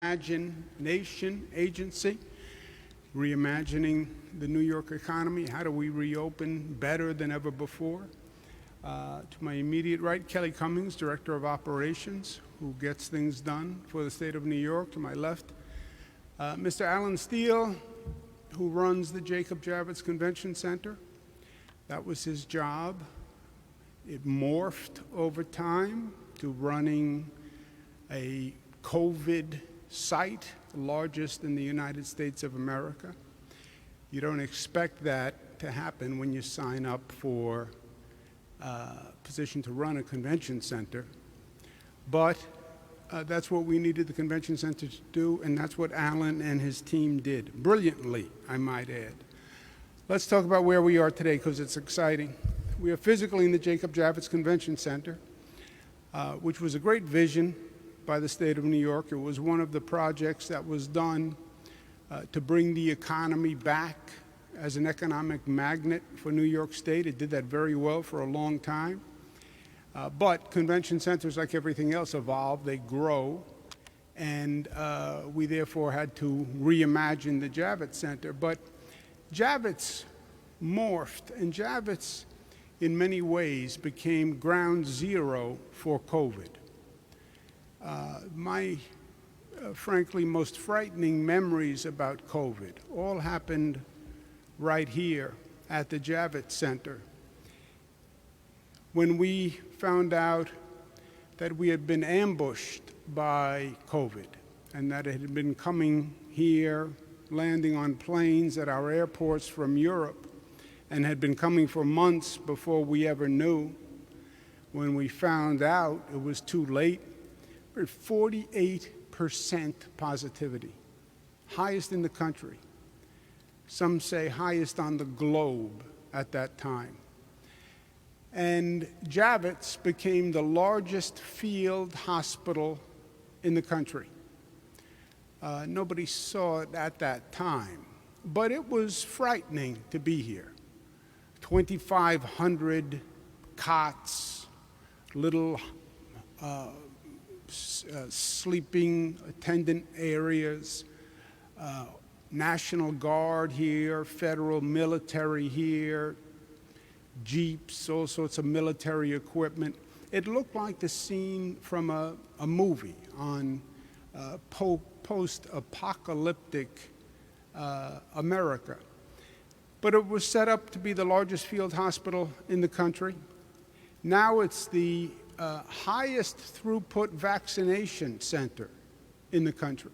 Vaccination agency, reimagining the New York economy. How do we reopen better than ever before? To my immediate right, Kelly Cummings, Director of Operations, who gets things done for the state of New York. To my left, Mr. Alan Steele, who runs the Jacob Javits Convention Center. That was his job. It morphed over time to running a COVID site, the largest in the United States of America. You don't expect that to happen when you sign up for a position to run a convention center, but that's what we needed the convention center to do, and that's what Alan and his team did, brilliantly, I might add. Let's talk about where we are today, because it's exciting. We are physically in the Jacob Javits Convention Center, which was a great vision by the state of New York. It was one of the projects that was done to bring the economy back as an economic magnet for New York State. It did that very well for a long time. But convention centers, like everything else, evolve, they grow, and we therefore had to reimagine the Javits Center. But Javits morphed, and Javits in many ways became ground zero for COVID. My frankly most frightening memories about COVID all happened right here at the Javits Center, when we found out that we had been ambushed by COVID and that it had been coming here, landing on planes at our airports from Europe, and had been coming for months before we ever knew. When we found out, it was too late. We're at 48% positivity, highest in the country. Some say highest on the globe at that time. And Javits became the largest field hospital in the country. Nobody saw it at that time, but it was frightening to be here. 2,500 cots, little sleeping attendant areas, National Guard here, federal military here, jeeps, all sorts of military equipment. It looked like the scene from a movie on post-apocalyptic America. But it was set up to be the largest field hospital in the country. Now it's the highest throughput vaccination center in the country.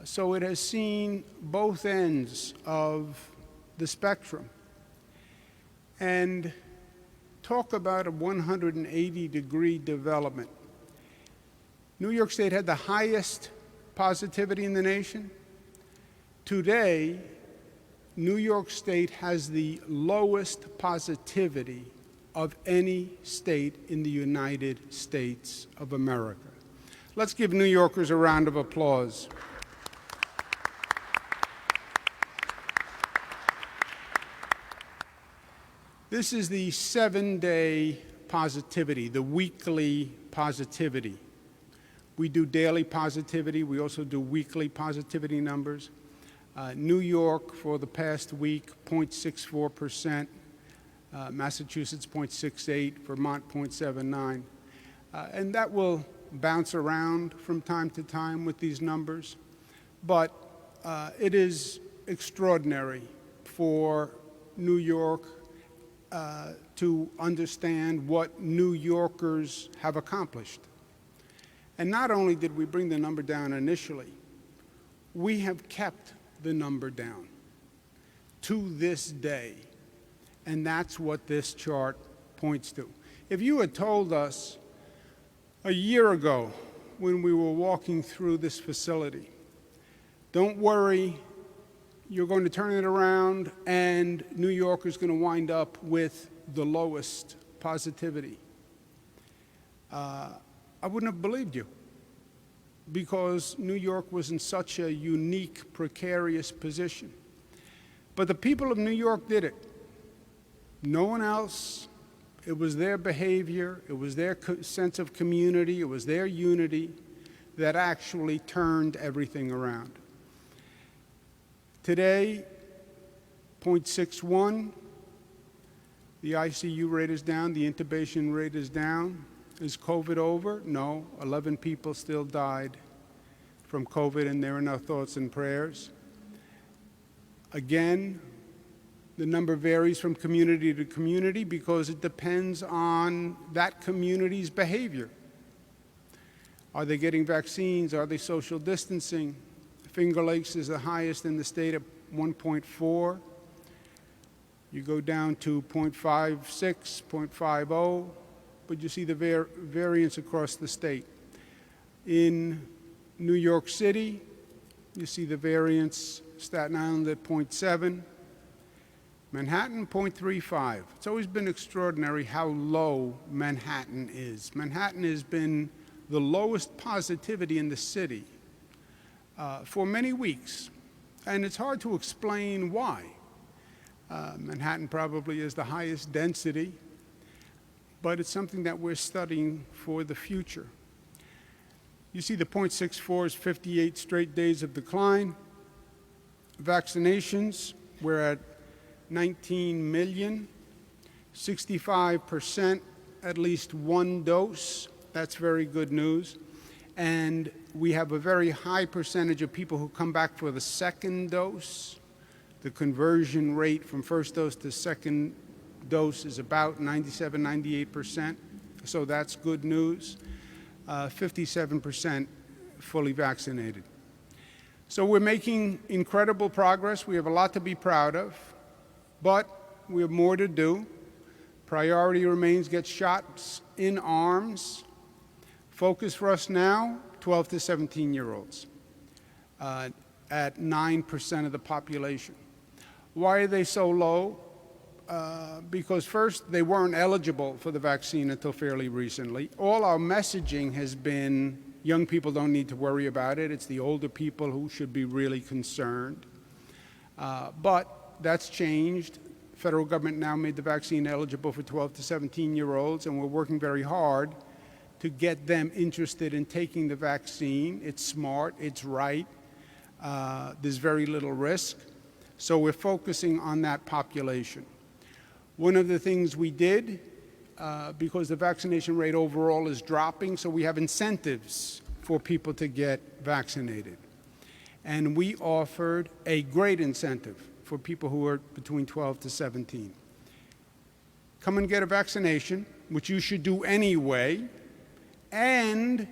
So it has seen both ends of the spectrum. And talk about a 180-degree development. New York State had the highest positivity in the nation. Today, New York State has the lowest positivity of any state in the United States of America. Let's give New Yorkers a round of applause. This is the 7-day positivity, the weekly positivity. We do daily positivity. We also do weekly positivity numbers. New York, for the past week, 0.64%. Massachusetts, 0.68%. Vermont, 0.79%. And that will bounce around from time to time with these numbers. But it is extraordinary for New York to understand what New Yorkers have accomplished. And not only did we bring the number down initially, we have kept the number down to this day. And that's what this chart points to. If you had told us a year ago when we were walking through this facility, don't worry, you're going to turn it around and New York is going to wind up with the lowest positivity, I wouldn't have believed you, because New York was in such a unique, precarious position. But the people of New York did it. No one else. It was their behavior. It was their sense of community. It was their unity that actually turned everything around. Today, 0.61, the ICU rate is down, the intubation rate is down. Is COVID over? No, 11 people still died from COVID, and they're in our thoughts and prayers. Again, the number varies from community to community because it depends on that community's behavior. Are they getting vaccines? Are they social distancing? Finger Lakes is the highest in the state at 1.4. You go down to 0.56, 0.50, but you see the variance across the state. In New York City, you see the variance, Staten Island at 0.7, Manhattan 0.35. It's always been extraordinary how low Manhattan is. Manhattan has been the lowest positivity in the city for many weeks, and it's hard to explain why. Manhattan probably is the highest density, but it's something that we're studying for the future. You see the 0.64 is 58 straight days of decline. Vaccinations, we're at 19 million, 65% at least one dose. That's very good news. And we have a very high percentage of people who come back for the second dose. The conversion rate from first dose to second dose is about 97, 98%, so that's good news. 57% fully vaccinated. So we're making incredible progress. We have a lot to be proud of, but we have more to do. Priority remains get shots in arms. Focus for us now, 12 to 17-year-olds, at 9% of the population. Why are they so low? Because first, they weren't eligible for the vaccine until fairly recently. All our messaging has been young people don't need to worry about it. It's the older people who should be really concerned. But that's changed. Federal government now made the vaccine eligible for 12 to 17-year-olds, and we're working very hard to get them interested in taking the vaccine. It's smart, it's right, there's very little risk. So we're focusing on that population. One of the things we did, because the vaccination rate overall is dropping, so we have incentives for people to get vaccinated. And we offered a great incentive for people who are between 12 to 17. Come and get a vaccination, which you should do anyway, and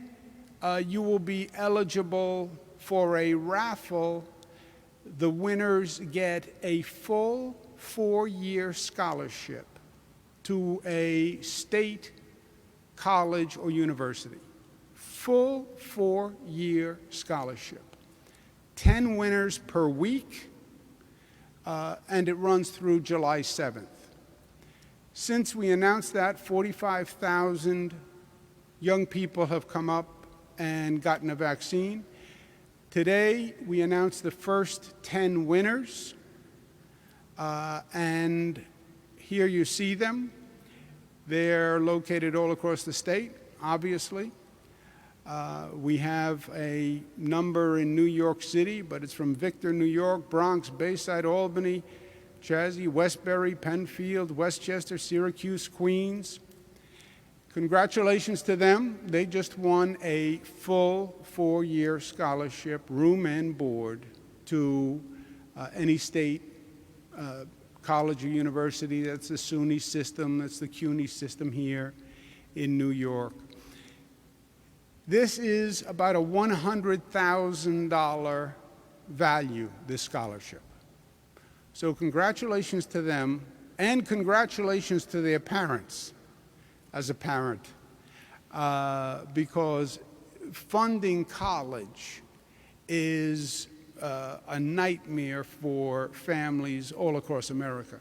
you will be eligible for a raffle. The winners get a full 4-year scholarship to a state college or university. Full 4-year scholarship. 10 winners per week, and it runs through July 7th. Since we announced that, 45,000 young people have come up and gotten a vaccine. Today, we announced the first 10 winners, and here you see them. They're located all across the state, obviously. We have a number in New York City, but it's from Victor, New York, Bronx, Bayside, Albany, Chazy, Westbury, Penfield, Westchester, Syracuse, Queens. Congratulations to them. They just won a full 4-year scholarship, room and board, to any state college or university. That's the SUNY system, that's the CUNY system here in New York. This is about a $100,000 value, this scholarship. So congratulations to them, and congratulations to their parents. As a parent, because funding college is a nightmare for families all across America.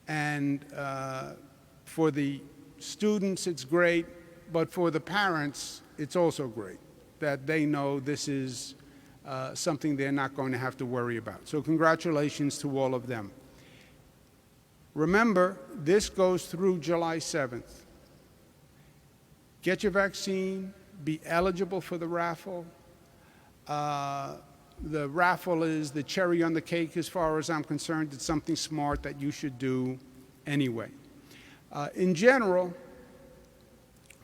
And for the students, it's great, but for the parents, it's also great that they know this is something they're not going to have to worry about. So congratulations to all of them. Remember, this goes through July 7th. Get your vaccine, be eligible for the raffle. The raffle is the cherry on the cake as far as I'm concerned. It's something smart that you should do anyway. In general,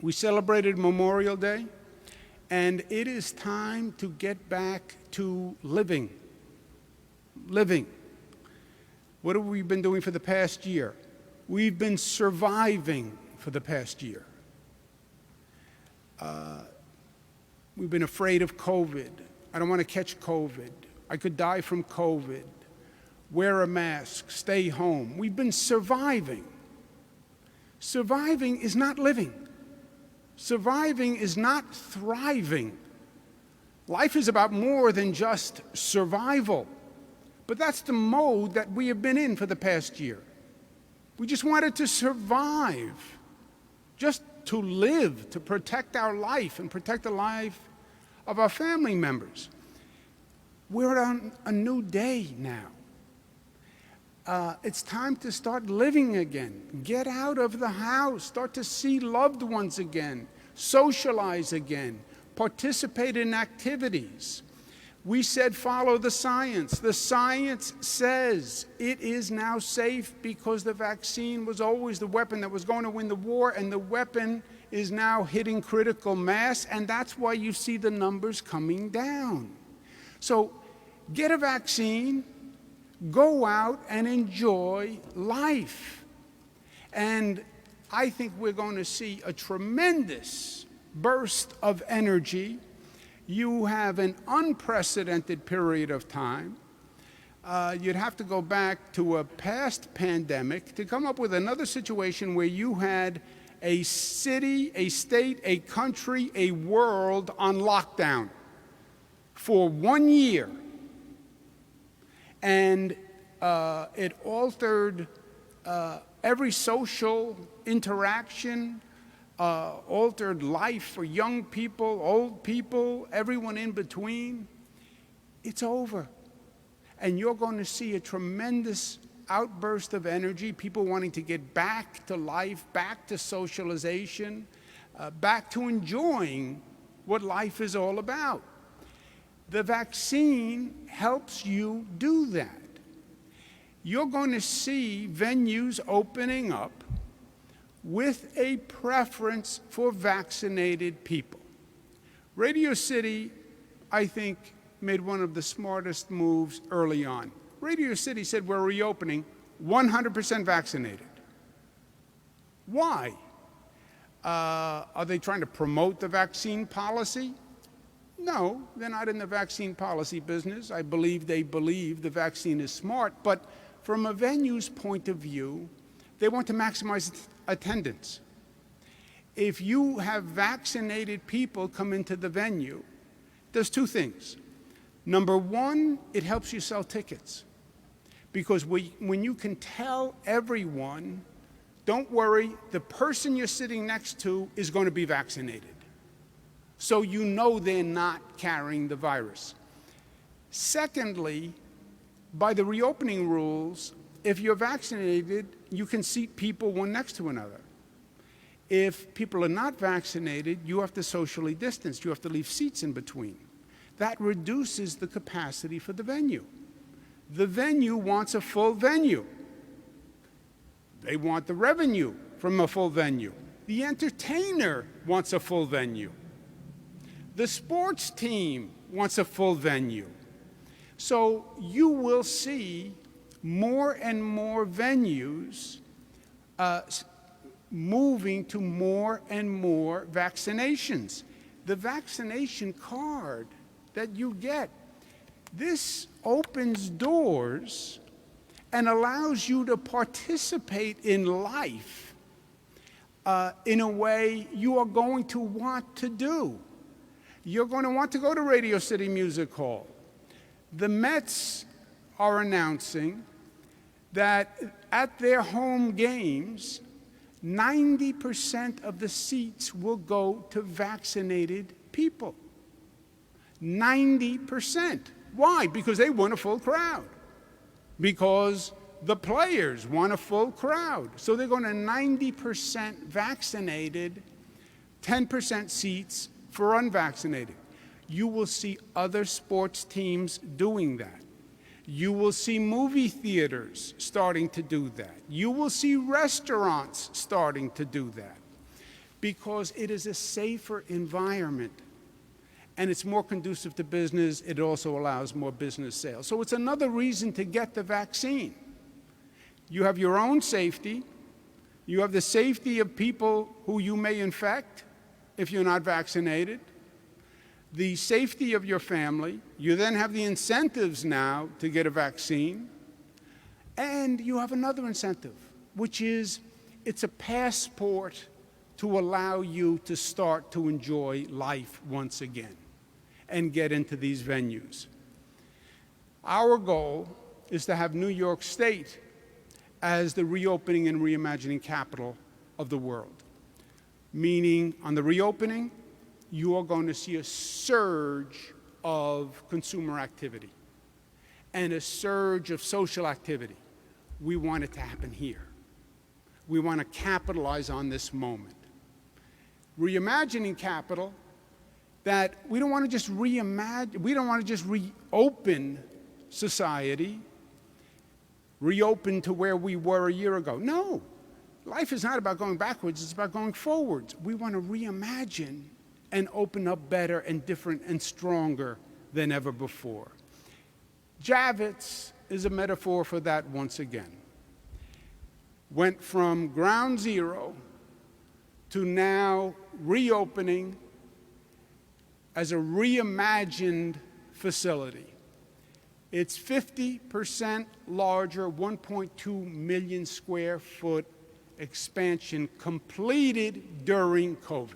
we celebrated Memorial Day, and it is time to get back to living. Living. What have we been doing for the past year? We've been surviving for the past year. We've been afraid of COVID. I don't want to catch COVID. I could die from COVID. Wear a mask. Stay home. We've been surviving. Surviving is not living. Surviving is not thriving. Life is about more than just survival. But that's the mode that we have been in for the past year. We just wanted to survive, just to live, to protect our life and protect the life of our family members. We're on a new day now. It's time to start living again. Get out of the house. Start to see loved ones again. Socialize again. Participate in activities. We said follow the science. The science says it is now safe because the vaccine was always the weapon that was going to win the war, and the weapon is now hitting critical mass, and that's why you see the numbers coming down. So get a vaccine, go out and enjoy life. And I think we're going to see a tremendous burst of energy. You have an unprecedented period of time. You'd have to go back to a past pandemic to come up with another situation where you had a city, a state, a country, a world on lockdown for 1 year. And it altered every social interaction, altered life for young people, old people, everyone in between. It's over. And you're going to see a tremendous outburst of energy, people wanting to get back to life, back to socialization, back to enjoying what life is all about. The vaccine helps you do that. You're going to see venues opening up with a preference for vaccinated people. Radio City, I think, made one of the smartest moves early on. Radio City said we're reopening 100% vaccinated. Why? Are they trying to promote the vaccine policy? No, they're not in the vaccine policy business. I believe they believe the vaccine is smart, but from a venue's point of view, they want to maximize attendance. If you have vaccinated people come into the venue, there's two things. Number one, it helps you sell tickets. Because when you can tell everyone, don't worry, the person you're sitting next to is going to be vaccinated. So you know they're not carrying the virus. Secondly, by the reopening rules, if you're vaccinated, you can seat people one next to another. If people are not vaccinated, you have to socially distance. You have to leave seats in between. That reduces the capacity for the venue. The venue wants a full venue. They want the revenue from a full venue. The entertainer wants a full venue. The sports team wants a full venue. So you will see more and more venues moving to more and more vaccinations. The vaccination card that you get, this opens doors and allows you to participate in life in a way you are going to want to do. You're going to want to go to Radio City Music Hall. The Mets are announcing that at their home games, 90% of the seats will go to vaccinated people. 90%. Why? Because they want a full crowd. Because the players want a full crowd. So they're going to 90% vaccinated, 10% seats for unvaccinated. You will see other sports teams doing that. You will see movie theaters starting to do that. You will see restaurants starting to do that because it is a safer environment and it's more conducive to business. It also allows more business sales. So it's another reason to get the vaccine. You have your own safety. You have the safety of people who you may infect if you're not vaccinated. The safety of your family. You then have the incentives now to get a vaccine. And you have another incentive, which is it's a passport to allow you to start to enjoy life once again and get into these venues. Our goal is to have New York State as the reopening and reimagining capital of the world. Meaning, on the reopening, you are going to see a surge of consumer activity and a surge of social activity. We want it to happen here. We want to capitalize on this moment. Reimagining capital, that we don't want to just reimagine, we don't want to just reopen society, reopen to where we were a year ago. No, life is not about going backwards, it's about going forwards. We want to reimagine and open up better and different and stronger than ever before. Javits is a metaphor for that once again. Went from ground zero to now reopening as a reimagined facility. It's 50% larger, 1.2 million square foot expansion completed during COVID.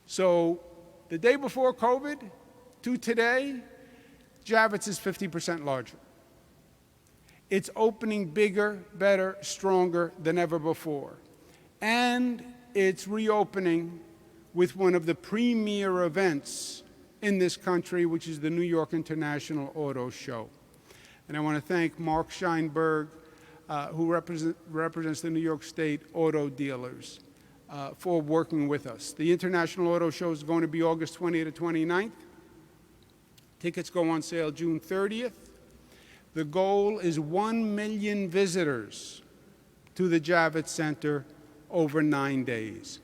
So the day before COVID to today, Javits is 50% larger. It's opening bigger, better, stronger than ever before. And it's reopening with one of the premier events in this country, which is the New York International Auto Show. And I want to thank Mark Scheinberg, who represents the New York State auto dealers, for working with us. The International Auto Show is going to be August 20th to 29th. Tickets go on sale June 30th. The goal is 1 million visitors to the Javits Center over 9 days.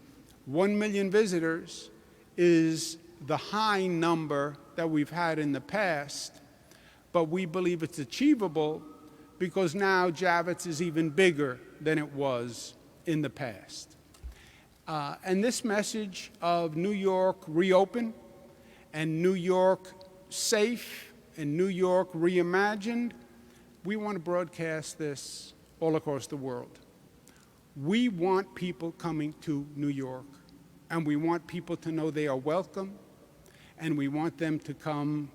1 million visitors is the high number that we've had in the past, but we believe it's achievable because now Javits is even bigger than it was in the past. And this message of New York reopen and New York safe and New York reimagined, we want to broadcast this all across the world. We want people coming to New York, and we want people to know they are welcome, and we want them to come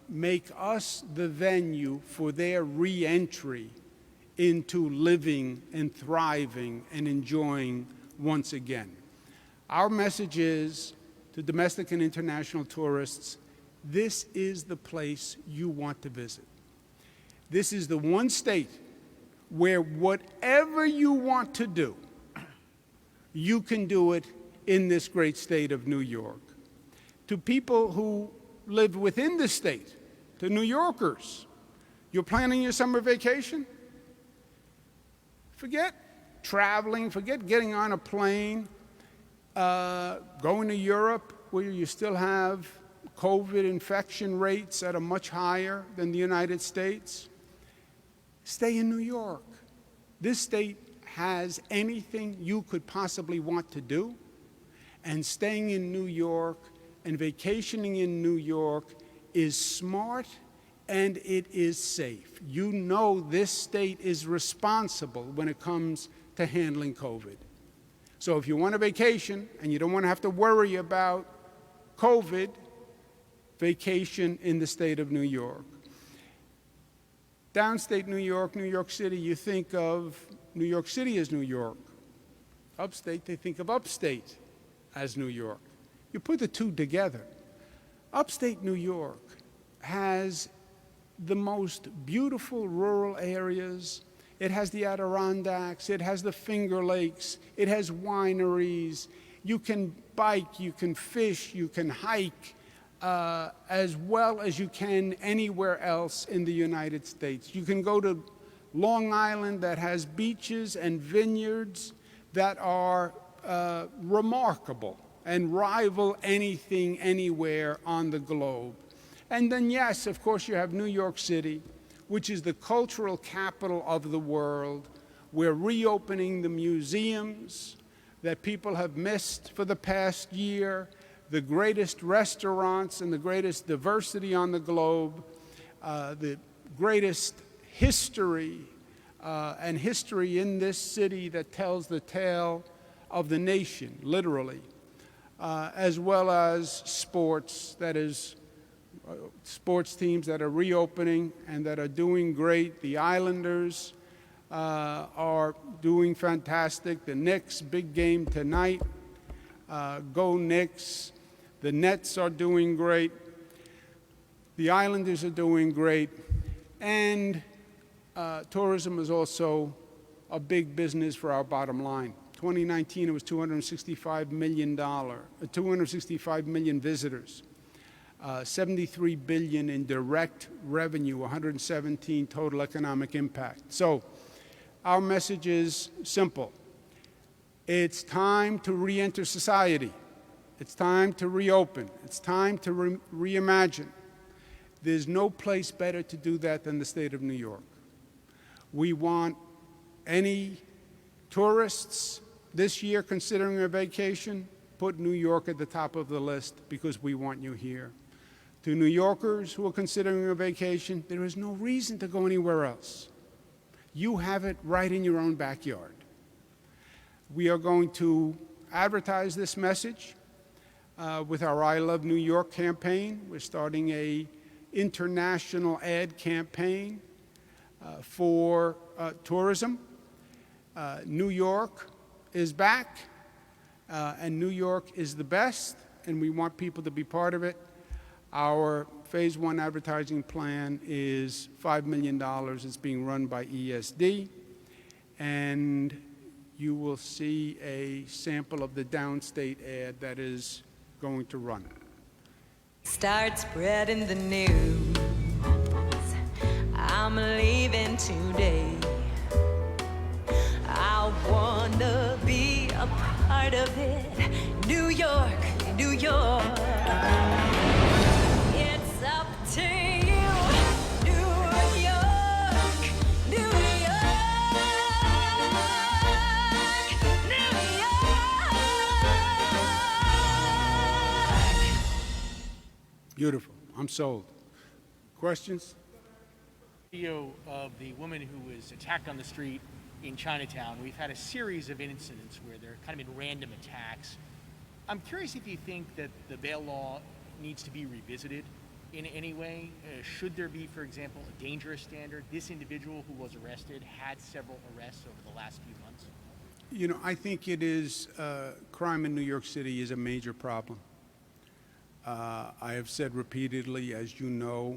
make us the venue for their re-entry into living and thriving and enjoying once again. Our message is to domestic and international tourists, this is the place you want to visit. This is the one state where whatever you want to do, you can do it in this great state of New York. To people who live within the state, to New Yorkers, you're planning your summer vacation? Forget traveling, forget getting on a plane, going to Europe where you still have COVID infection rates that are much higher than the United States. Stay in New York. This state has anything you could possibly want to do, and staying in New York and vacationing in New York is smart and it is safe. You know this state is responsible when it comes to handling COVID. So if you want a vacation and you don't want to have to worry about COVID, vacation in the state of New York. Downstate New York, New York City, you think of New York City as New York. Upstate, they think of upstate as New York. You put the two together. Upstate New York has the most beautiful rural areas. It has the Adirondacks, it has the Finger Lakes, it has wineries, You can bike, you can fish, you can hike, as well as you can anywhere else in the United States. You can go to Long Island that has beaches and vineyards that are remarkable and rival anything anywhere on the globe. And then, yes, of course, you have New York City, which is the cultural capital of the world. We're reopening the museums that people have missed for the past year, the greatest restaurants and the greatest diversity on the globe, the greatest history and history in this city that tells the tale of the nation, literally, as well as sports, that is, sports teams that are reopening and that are doing great. The Islanders are doing fantastic. The Knicks, big game tonight. Go Knicks. The Nets are doing great. The Islanders are doing great. And tourism is also a big business for our bottom line. 2019, it was $265 million visitors. 73 billion in direct revenue, 117 total economic impact. So our message is simple. It's time to re-enter society. It's time to reopen. It's time to reimagine. There's no place better to do that than the state of New York. We want any tourists this year considering a vacation, put New York at the top of the list because we want you here. To New Yorkers who are considering a vacation, there is no reason to go anywhere else. You have it right in your own backyard. We are going to advertise this message with our I Love New York campaign. We're starting an international ad campaign for tourism. New York is back, and New York is the best, and we want people to be part of it. Our Phase 1 advertising plan is $5 million. It's being run by ESD, and you will see a sample of the downstate ad that is going to run. Start spreading the news. I'm leaving today. I wanna be a part of it. New York, New York. It's up to you, New York, New York, New York. Beautiful. I'm sold. Questions? Video of the woman who was attacked on the street in Chinatown. We've had a series of incidents where there have kind of been random attacks. I'm curious if you think that the bail law needs to be revisited in any way. Should there be, for example, a dangerous standard? This individual who was arrested had several arrests over the last few months. You know, I think it is, crime in New York City is a major problem. I have said repeatedly, as you know,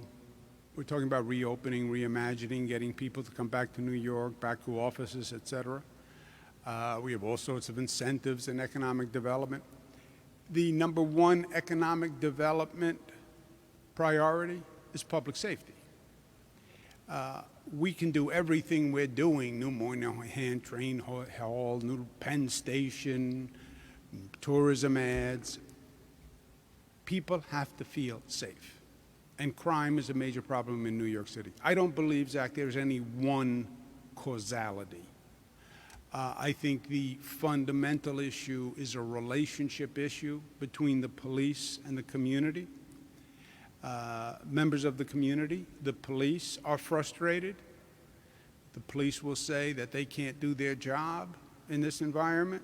we're talking about reopening, reimagining, getting people to come back to New York, back to offices, et cetera. We have all sorts of incentives in economic development. The number one economic development priority is public safety. We can do everything we're doing, new Moynihan Train Hall, new Penn Station, tourism ads. People have to feel safe. And crime is a major problem in New York City. I don't believe, Zach, there's any one causality. I think the fundamental issue is a relationship issue between the police and the community. Members of the community, the police, are frustrated. The police will say that they can't do their job in this environment.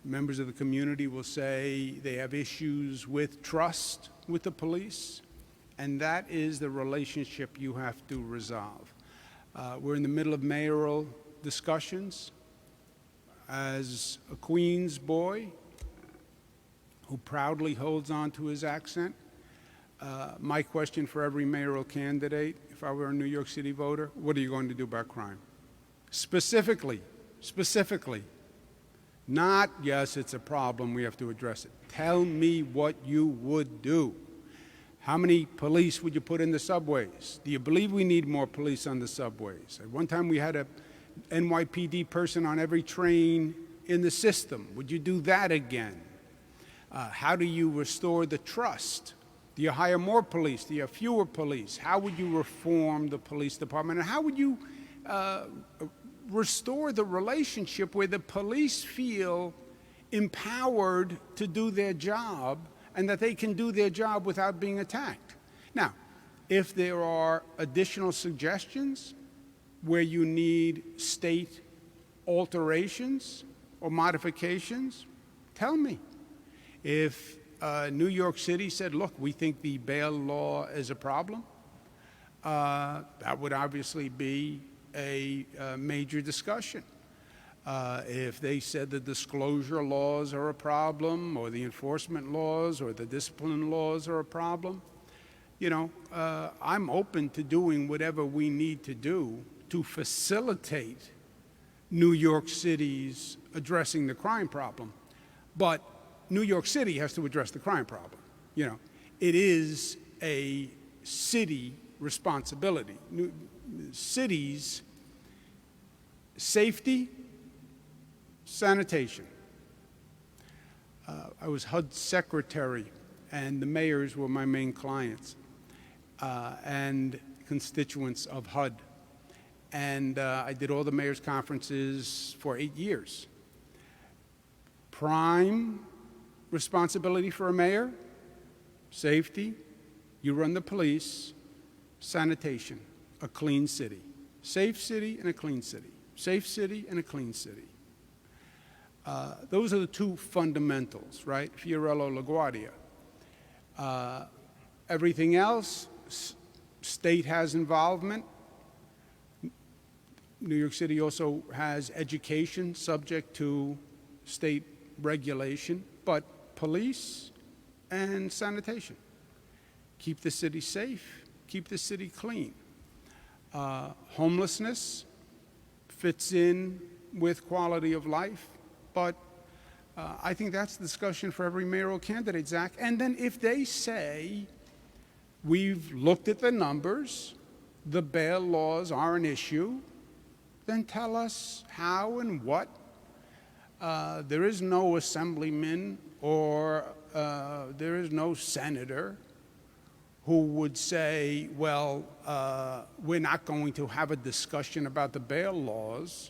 Members of the community will say they have issues with trust with the police, and that is the relationship you have to resolve. We're in the middle of mayoral discussions. As a Queens boy who proudly holds on to his accent, my question for every mayoral candidate, if I were a New York City voter, what are you going to do about crime? Specifically, Not, yes, it's a problem, we have to address it. Tell me what you would do. How many police would you put in the subways? Do you believe we need more police on the subways? At one time we had a NYPD person on every train in the system. Would you do that again? How do you restore the trust? Do you hire more police? Do you have fewer police? How would you reform the police department? And how would you restore the relationship where the police feel empowered to do their job and that they can do their job without being attacked? Now, if there are additional suggestions where you need state alterations or modifications, tell me. If New York City said, look, we think the bail law is a problem, that would obviously be a major discussion. If they said the disclosure laws are a problem, or the enforcement laws, or the discipline laws are a problem, I'm open to doing whatever we need to do to facilitate New York City's addressing the crime problem. But New York City has to address the crime problem. It is a city responsibility. Cities, safety, sanitation. I was HUD secretary, and the mayors were my main clients and constituents of HUD. And I did all the mayors' conferences for 8 years. Prime responsibility for a mayor: safety, you run the police, sanitation, a clean city. Safe city and a clean city. Safe city and a clean city. Those are the two fundamentals, right? Fiorello LaGuardia. Everything else, state has involvement. New York City also has education subject to state regulation, but police and sanitation. Keep the city safe, keep the city clean. Homelessness fits in with quality of life, but I think that's the discussion for every mayoral candidate, Zach. And then if they say, we've looked at the numbers, the bail laws are an issue, then tell us how and what. There is no assemblyman or there is no senator who would say, well, we're not going to have a discussion about the bail laws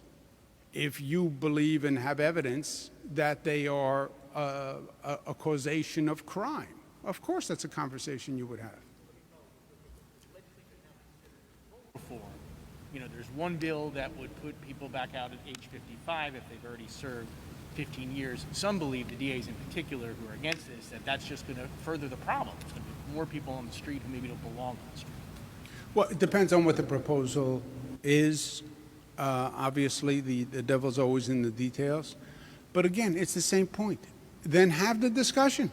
if you believe and have evidence that they are a causation of crime. Of course that's a conversation you would have. Reform. There's one bill that would put people back out at age 55 if they've already served 15 years. Some believe, the DAs in particular who are against this, that that's just going to further the problem. There's going to be more people on the street who maybe don't belong on the street. Well, it depends on what the proposal is. Obviously, the devil's always in the details. But again, it's the same point. Then have the discussion.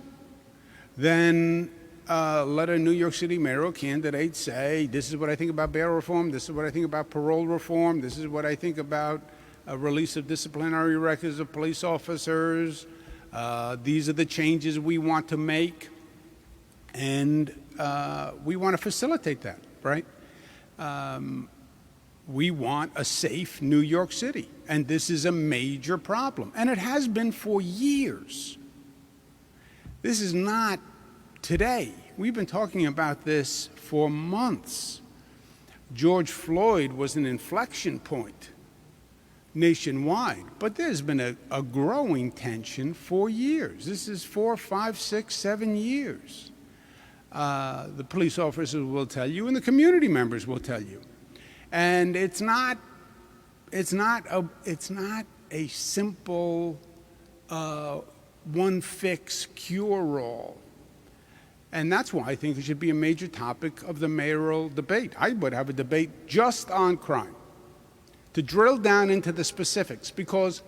Then let a New York City mayoral candidate say, this is what I think about bail reform, this is what I think about parole reform, this is what I think about a release of disciplinary records of police officers, these are the changes we want to make, and we want to facilitate that, right? We want a safe New York City, and this is a major problem, and it has been for years. This is not today. We've been talking about this for months. George Floyd was an inflection point nationwide, but there's been a growing tension for years. This is 4, 5, 6, 7 years. The police officers will tell you, and the community members will tell you. And it's not a simple one fix cure-all. And that's why I think it should be a major topic of the mayoral debate. I would have a debate just on crime, to drill down into the specifics, because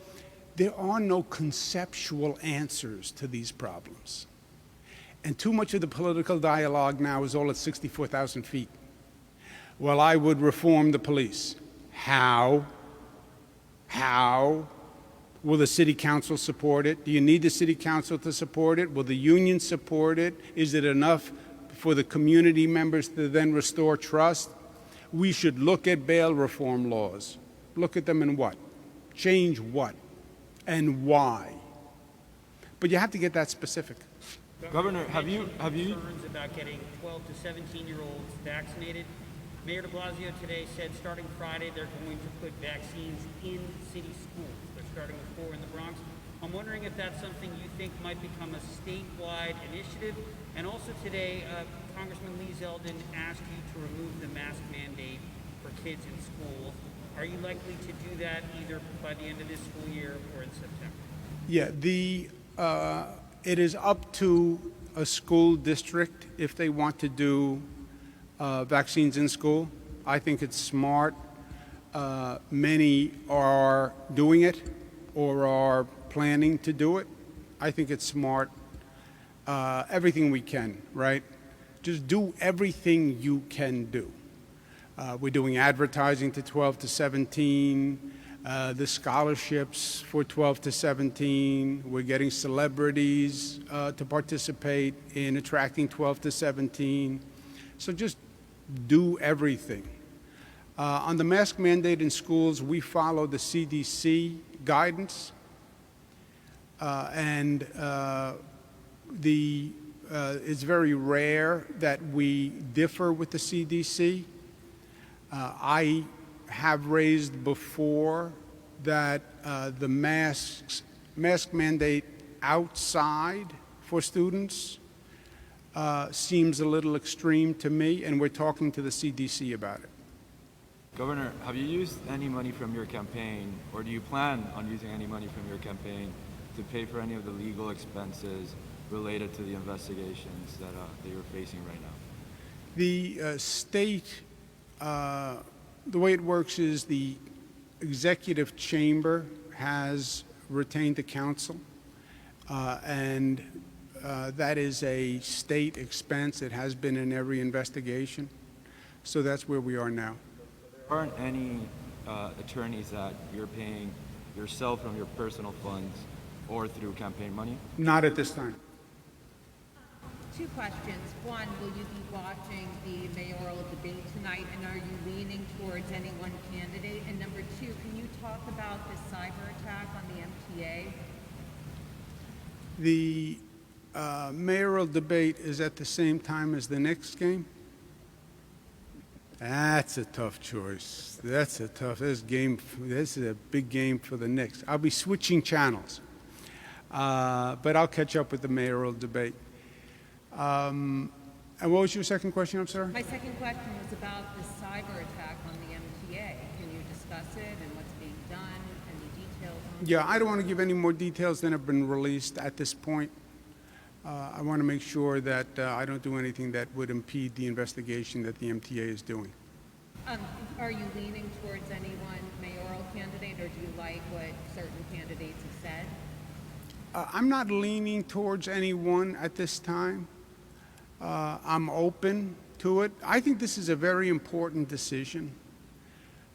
there are no conceptual answers to these problems. And too much of the political dialogue now is all at 64,000 feet. Well, I would reform the police. How? Will the city council support it? Do you need the city council to support it? Will the union support it? Is it enough for the community members to then restore trust? We should look at bail reform laws. Look at them and what? Change what? And why? But you have to get that specific. Governor, have you concerns about getting 12 to 17-year-olds vaccinated? Mayor de Blasio today said starting Friday they're going to put vaccines in city schools. They're starting with 4 in the Bronx. I'm wondering if that's something you think might become a statewide initiative. And also today, Congressman Lee Zeldin asked you to remove the mask mandate for kids in school. Are you likely to do that either by the end of this school year or in September? Yeah, it is up to a school district if they want to do vaccines in school. I think it's smart. Many are doing it or are planning to do it. I think it's smart. Everything we can, right? Just do everything you can do. We're doing advertising to 12 to 17, the scholarships for 12 to 17. We're getting celebrities to participate in attracting 12 to 17. So just do everything. On the mask mandate in schools, we follow the CDC guidance, and it's very rare that we differ with the CDC. I have raised before that the mask mandate outside for students seems a little extreme to me, and we're talking to the CDC about it. Governor, have you used any money from your campaign, or do you plan on using any money from your campaign to pay for any of the legal expenses related to the investigations that you're facing right now? The state, the way it works is the executive chamber has retained the council, and that is a state expense. It has been in every investigation. So that's where we are now. There aren't any attorneys that you're paying yourself from your personal funds or through campaign money? Not at this time. 2 questions. One, will you be watching the mayoral debate tonight, and are you leaning towards any one candidate? And number 2, can you talk about the cyber attack on the MTA? The mayoral debate is at the same time as the Knicks game? That's a tough choice. This is a big game for the Knicks. I'll be switching channels, but I'll catch up with the mayoral debate. And what was your second question? I'm sorry. My second question was about the cyber attack on the MTA. Can you discuss it and what's being done? Any details on Yeah, I don't want to give any more details than have been released at this point. I want to make sure that I don't do anything that would impede the investigation that the MTA is doing. Are you leaning towards any one mayoral candidate, or do you like what certain candidates have said? I'm not leaning towards anyone at this time. I'm open to it. I think this is a very important decision.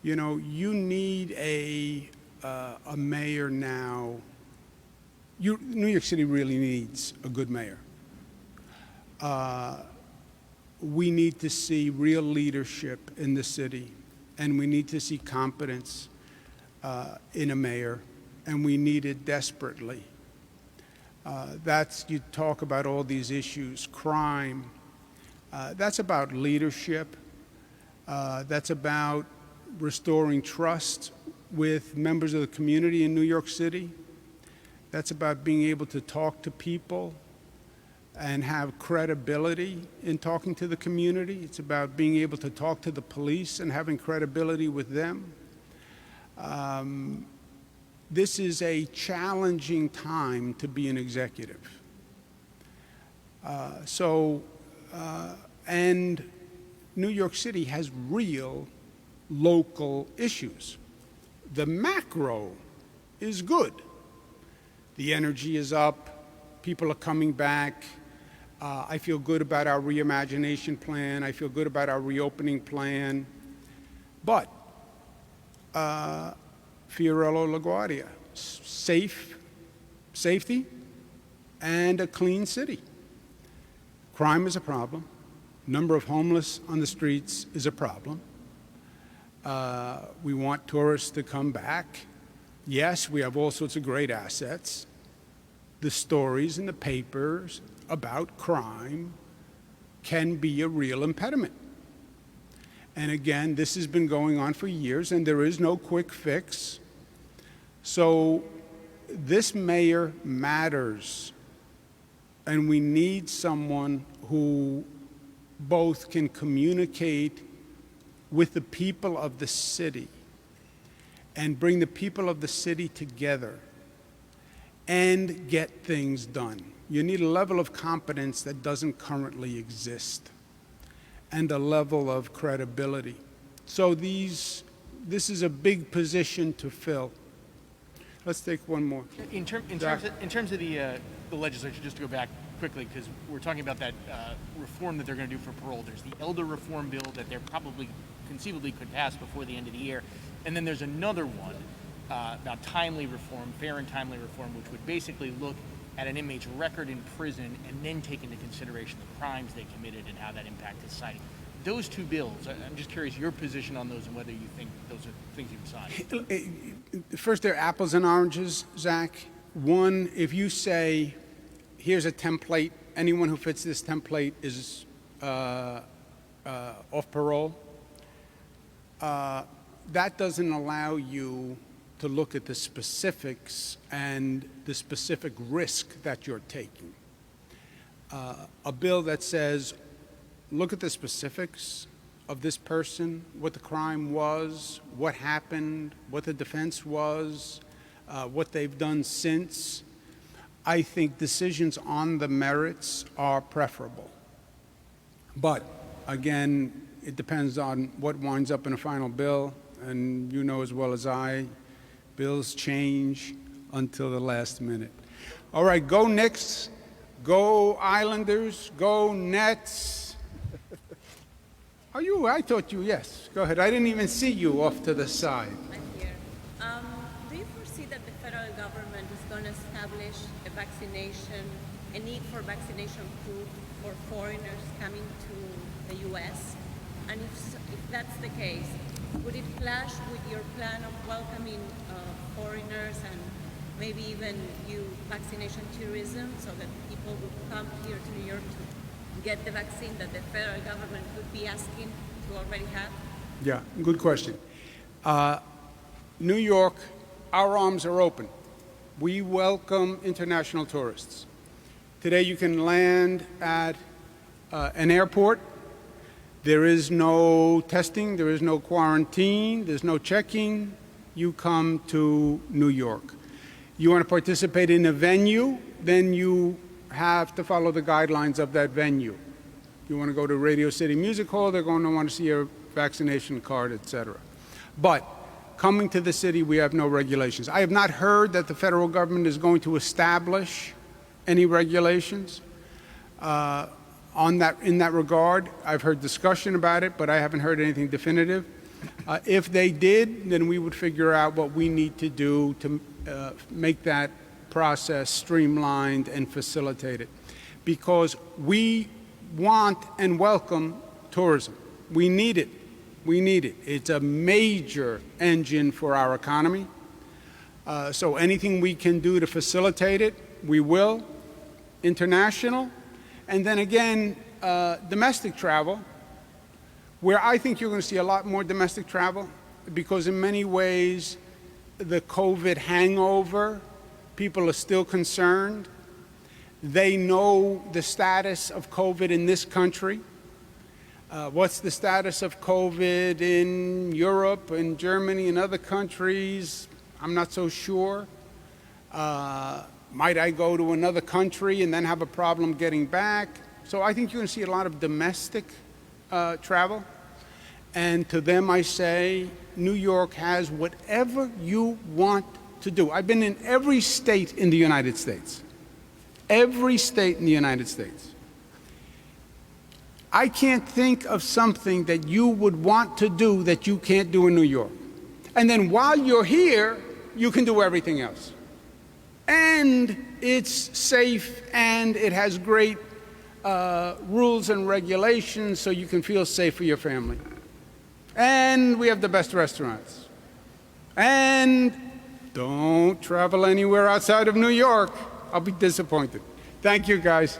You know, you need a mayor now. New York City really needs a good mayor. We need to see real leadership in the city, and we need to see competence in a mayor, and we need it desperately. You talk about all these issues, crime. That's about leadership. That's about restoring trust with members of the community in New York City. That's about being able to talk to people and have credibility in talking to the community. It's about being able to talk to the police and having credibility with them. This is a challenging time to be an executive. And New York City has real local issues. The macro is good. The energy is up. People are coming back. I feel good about our Reimagination plan. I feel good about our reopening plan. But Fiorello LaGuardia, safety and a clean city. Crime is a problem. Number of homeless on the streets is a problem. We want tourists to come back. Yes, we have all sorts of great assets. The stories in the papers about crime can be a real impediment. And again, this has been going on for years, and there is no quick fix. So this mayor matters, and we need someone who both can communicate with the people of the city and bring the people of the city together and get things done. You need a level of competence that doesn't currently exist, and a level of credibility. So this is a big position to fill. Let's take one more. In terms of the legislature, just to go back quickly, because we're talking about that reform that they're going to do for parole. There's the elder reform bill that they're probably conceivably could pass before the end of the year. And then there's another one about timely reform, fair and timely reform, which would basically look at an inmate's record in prison and then take into consideration the crimes they committed and how that impacted society. Those two bills, I'm just curious your position on those and whether you think those are things you've signed. First, they're apples and oranges, Zach. One, if you say, here's a template, anyone who fits this template is off parole, that doesn't allow you to look at the specifics and the specific risk that you're taking. A bill that says, look at the specifics of this person, what the crime was, what happened, what the defense was, what they've done since. I think decisions on the merits are preferable. But again, it depends on what winds up in a final bill, and you know as well as I, bills change until the last minute. All right, go Knicks, go Islanders, go Nets. Are you? I thought you, yes. Go ahead. I didn't even see you off to the side. I'm here. Do you foresee that the federal government is going to establish a need for vaccination proof for foreigners coming to the U.S.? And if that's the case, would it clash with your plan of welcoming foreigners and maybe even vaccination tourism so that people would come here to New York to get the vaccine that the federal government would be asking to already have? Yeah, good question. New York, our arms are open. We welcome international tourists. Today you can land at an airport. There is no testing, there is no quarantine, there's no checking. You come to New York. You want to participate in a venue, then you have to follow the guidelines of that venue. You want to go to Radio City Music Hall, they're going to want to see your vaccination card, etc. But coming to the city, we have no regulations. I have not heard that the federal government is going to establish any regulations in that regard. I've heard discussion about it, but I haven't heard anything definitive. If they did, then we would figure out what we need to do to make that process streamlined and facilitate it. Because we want and welcome tourism. We need it. We need it. It's a major engine for our economy. So anything we can do to facilitate it, we will. International. And then again, domestic travel, where I think you're going to see a lot more domestic travel, because in many ways, the COVID hangover, people are still concerned. They know the status of COVID in this country. What's the status of COVID in Europe and Germany and other countries? I'm not so sure. Might I go to another country and then have a problem getting back? So I think you're going to see a lot of domestic travel. And to them I say, New York has whatever you want to do. I've been in every state in the United States. Every state in the United States. I can't think of something that you would want to do that you can't do in New York. And then while you're here, you can do everything else. And it's safe, and it has great rules and regulations, so you can feel safe for your family. And we have the best restaurants. And don't travel anywhere outside of New York. I'll be disappointed. Thank you, guys.